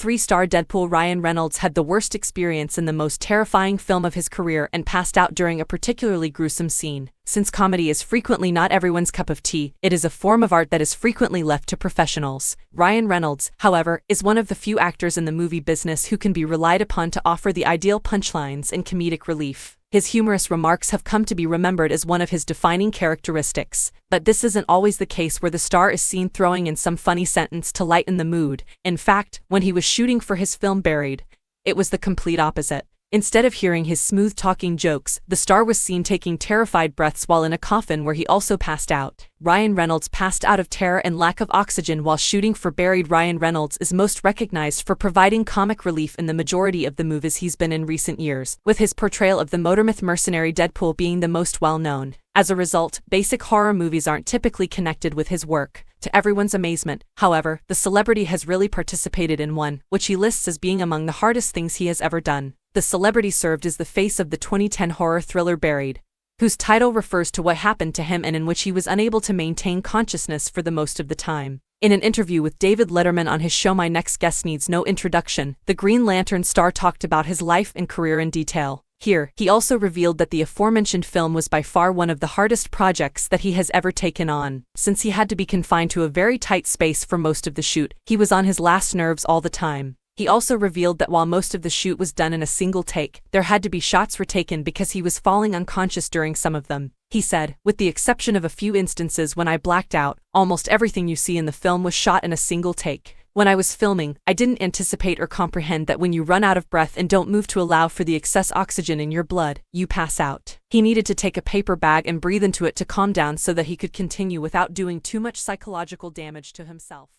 three-star Deadpool Ryan Reynolds had the worst experience in the most terrifying film of his career and passed out during a particularly gruesome scene. Since comedy is frequently not everyone's cup of tea, it is a form of art that is frequently left to professionals. Ryan Reynolds, however, is one of the few actors in the movie business who can be relied upon to offer the ideal punchlines and comedic relief. His humorous remarks have come to be remembered as one of his defining characteristics. But this isn't always the case where the star is seen throwing in some funny sentence to lighten the mood. In fact, when he was shooting for his film Buried, it was the complete opposite. Instead of hearing his smooth-talking jokes, the star was seen taking terrified breaths while in a coffin where he also passed out. Ryan Reynolds passed out of terror and lack of oxygen while shooting for Buried. Ryan Reynolds is most recognized for providing comic relief in the majority of the movies he's been in recent years, with his portrayal of the motormouth mercenary Deadpool being the most well-known. As a result, basic horror movies aren't typically connected with his work. To everyone's amazement, however, the celebrity has really participated in one, which he lists as being among the hardest things he has ever done. The celebrity served as the face of the 2010 horror thriller Buried, whose title refers to what happened to him and in which he was unable to maintain consciousness for the most of the time. In an interview with David Letterman on his show My Next Guest Needs No Introduction, the Green Lantern star talked about his life and career in detail. Here, he also revealed that the aforementioned film was by far one of the hardest projects that he has ever taken on. Since he had to be confined to a very tight space for most of the shoot, he was on his last nerves all the time. He also revealed that while most of the shoot was done in a single take, there had to be shots retaken because he was falling unconscious during some of them. He said, "With the exception of a few instances when I blacked out, almost everything you see in the film was shot in a single take. When I was filming, I didn't anticipate or comprehend that when you run out of breath and don't move to allow for the excess oxygen in your blood, you pass out." He needed to take a paper bag and breathe into it to calm down so that he could continue without doing too much psychological damage to himself.